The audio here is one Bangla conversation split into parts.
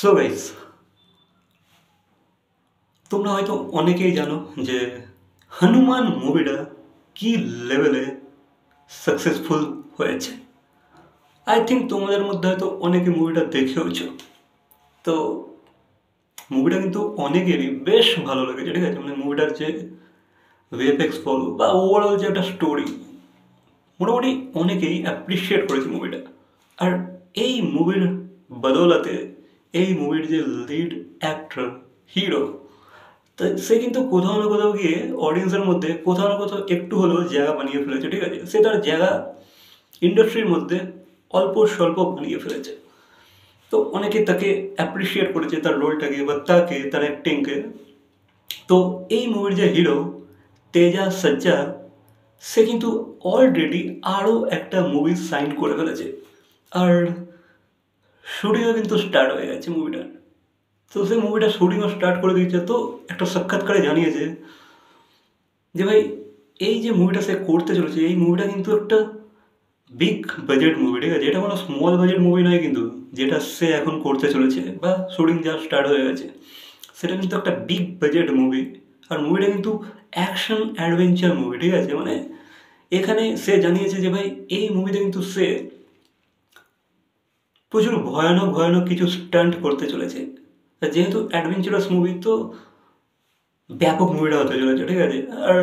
সো গাইস, তোমরা হয়তো অনেকেই জানো যে হনুমান মুভিটা কি লেভেলে সাকসেসফুল হয়েছে। আই থিঙ্ক তোমাদের মধ্যে হয়তো অনেকে মুভিটা দেখেওছো। তো মুভিটা কিন্তু অনেকেরই বেশ ভালো লেগেছে, ঠিক আছে। মানে মুভিটার যে ভিএফএক্স বলো বা ওভারঅল যে একটা স্টোরি, মোটামুটি অনেকেই অ্যাপ্রিসিয়েট করেছে মুভিটা। আর এই মুভির বদৌলতে এই মুভির যে লিড অ্যাক্টর, হিরো, তো সে কিন্তু কোথাও না কোথাও গিয়ে অডিয়েন্সের মধ্যে কোথাও না কোথাও একটু হলেও জায়গা বানিয়ে ফেলেছে, ঠিক আছে। সে তার জায়গা ইন্ডাস্ট্রির মধ্যে অল্প স্বল্প বানিয়ে ফেলেছে। তো অনেকে তাকে অ্যাপ্রিসিয়েট করেছে, তার রোলটাকে বা তাকে, তার অ্যাক্টিংকে। তো এই মুভির যে হিরো তেজা সজ্জা, সে কিন্তু অলরেডি আরও একটা মুভি সাইন করে ফেলেছে। আর শুটিংও কিন্তু স্টার্ট হয়ে গেছে মুভিটার। তো সে মুভিটা শুটিংও স্টার্ট করে দিয়েছে। তো একটা সাক্ষাৎকারে জানিয়েছে যে ভাই, এই যে মুভিটা সে করতে চলেছে, এই মুভিটা কিন্তু একটা বিগ বাজেট মুভি, ঠিক আছে। এটা কোনো স্মল বাজেট মুভি নয় কিন্তু, যেটা সে এখন করতে চলেছে বা শুটিং যা স্টার্ট হয়ে গেছে, সেটা কিন্তু একটা বিগ বাজেট মুভি। আর মুভিটা কিন্তু অ্যাকশন অ্যাডভেঞ্চার মুভি, ঠিক আছে। মানে এখানে সে জানিয়েছে যে ভাই, এই মুভিতে কিন্তু সে প্রচুর ভয়ানক ভয়ানক কিছু স্টান্ট করতে চলেছে। আর যেহেতু অ্যাডভেঞ্চারাস মুভি, তো ব্যাপক মুভিটা হতে চলেছে, ঠিক আছে। আর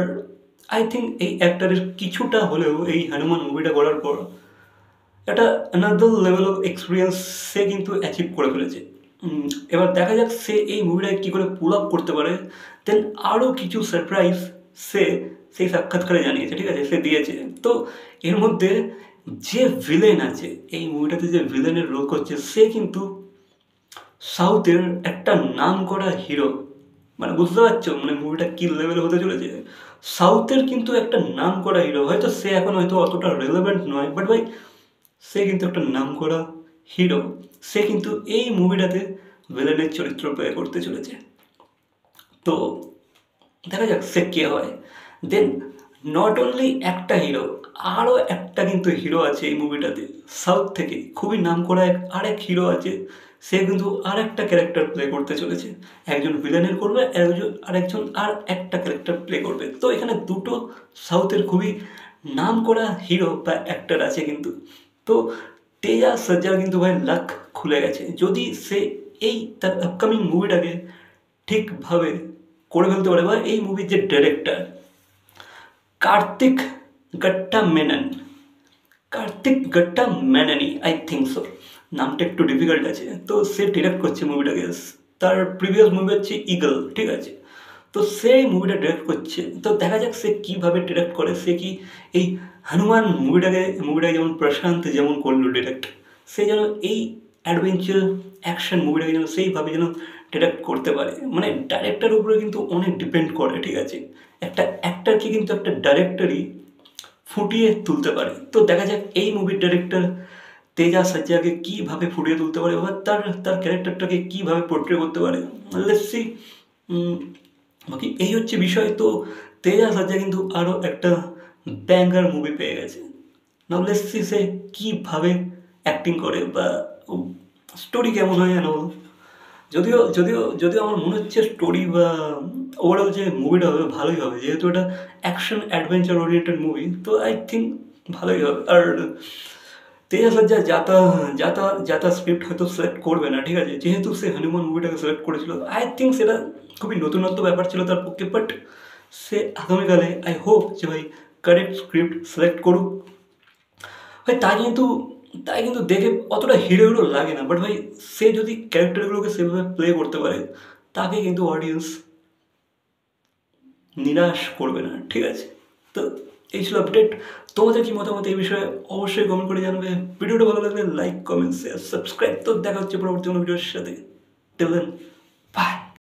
আই থিঙ্ক এই অ্যাক্টারের কিছুটা হলেও এই হনুমান মুভিটা করার পর একটা অ্যানাদার লেভেল অফ এক্সপিরিয়েন্স সে কিন্তু অ্যাচিভ করে ফেলেছে। এবার দেখা যাক সে এই মুভিটাকে কী করে পুল আপ করতে পারে। দেন আরও কিছু সারপ্রাইজ সে সেই সাক্ষাৎকারে জানিয়েছে, ঠিক আছে, সে দিয়েছে। তো এর মধ্যে যে ভিলেন আছে এই মুভিটাতে, যে ভিলেনের রোল করছে, সে কিন্তু সাউথের একটা নাম করা হিরো। মানে বুঝতে পারছো মানে মুভিটা কী লেভেলে হতে চলেছে। সাউথের কিন্তু একটা নাম করা হিরো, হয়তো সে এখন হয়তো অতটা রেলেভেন্ট নয়, বাট ভাই সে কিন্তু একটা নাম করা হিরো। সে কিন্তু এই মুভিটাতে ভিলেনের চরিত্র প্লে করতে চলেছে। তো দেখা যাক সে কে হয়। দেন নট অনলি একটা হিরো, আরও একটা কিন্তু হিরো আছে এই মুভিটাতে সাউথ থেকে, খুবই নাম করা আরেক হিরো আছে। সে কিন্তু আর একটা ক্যারেক্টার প্লে করতে চলেছে। একজন ভিলেনের করবে, আরেকজন আর একটা ক্যারেক্টার প্লে করবে। তো এখানে দুটো সাউথের খুবই নাম করা হিরো বা অ্যাক্টার আছে কিন্তু। তো তেজা সজ্জার কিন্তু ভাই লাক খুলে গেছে, যদি সে এই তার আপকামিং মুভিটাকে ঠিকভাবে করে ফেলতে পারে। বা এই মুভির যে ডিরেক্টর কার্তিক গট্টা মেনন, কার্তিক গট্টা মেননি, আই থিঙ্ক সো, নামটা একটু ডিফিকাল্ট আছে। তো সে ডিরেক্ট করছে মুভিটাকে। তার প্রিভিয়াস মুভি হচ্ছে ইগল, ঠিক আছে। তো সেই মুভিটা ডিরেক্ট করছে। তো দেখা যাক সে কীভাবে ডিরেক্ট করে। সে কি এই হনুমান মুভিটাকে যেমন প্রশান্ত যেমন করলো ডিরেক্ট, সে যেন এই অ্যাডভেঞ্চার অ্যাকশন মুভিটাকে যেন সেইভাবে যেন ডিরেক্ট করতে পারে। মানে ডাইরেক্টরের উপরে কিন্তু অনেক ডিপেন্ড করে, ঠিক আছে। একটা অ্যাক্টারকে কিন্তু একটা ডাইরেক্টরই ফুটিয়ে তুলতে পারে। তো দেখা যাক এই মুভির ডাইরেক্টর তেজা সজ্জাকে কীভাবে ফুটিয়ে তুলতে পারে বা তার তার ক্যারেক্টারটাকে কীভাবে পোর্ট্রে করতে পারে। Let's see. বাকি এই হচ্ছে বিষয়। তো তেজা সজ্জা কিন্তু আরও একটা ব্যাঙ্গার মুভি পেয়ে গেছে। নাও লেটস সি সে কীভাবে অ্যাক্টিং করে বা স্টোরি কেমন হয় জানো। যদিও যদিও যদিও আমার মনে হচ্ছে স্টোরি বা ওভারঅল যে মুভিটা হবে ভালোই হবে, যেহেতু এটা অ্যাকশন অ্যাডভেঞ্চার ওরিয়েন্টেড মুভি। তো আই থিঙ্ক ভালোই হবে। আর তেজা সজ্জা যাতা যাতা যাতা স্ক্রিপ্ট হয়তো সিলেক্ট করবে না, ঠিক আছে, যেহেতু সে হনুমান মুভিটাকে সিলেক্ট করেছিল। আই থিঙ্ক সেটা খুবই নতুনত্ব ব্যাপার ছিল তার পক্ষে। বাট সে আগামীকালে আই হোপ যে ভাই কারেক্ট স্ক্রিপ্ট সিলেক্ট করুক ভাই। তাই কিন্তু দেখে অতটা হিরো হিরো লাগে না। বাট ভাই সে যদি ক্যারেক্টারগুলোকে সেভাবে প্লে করতে পারে, তাকে কিন্তু অডিয়েন্স নিরাশ করবে না, ঠিক আছে। তো এই ছিল আপডেট। তোমাদের কি মতামত এই বিষয়ে অবশ্যই কমেন্ট করে জানাবে। ভিডিওটা ভালো লাগলে লাইক, কমেন্ট, শেয়ার, সাবস্ক্রাইব। তো দেখা হচ্ছে পরবর্তী কোনো ভিডিওর সাথে। Till then, by.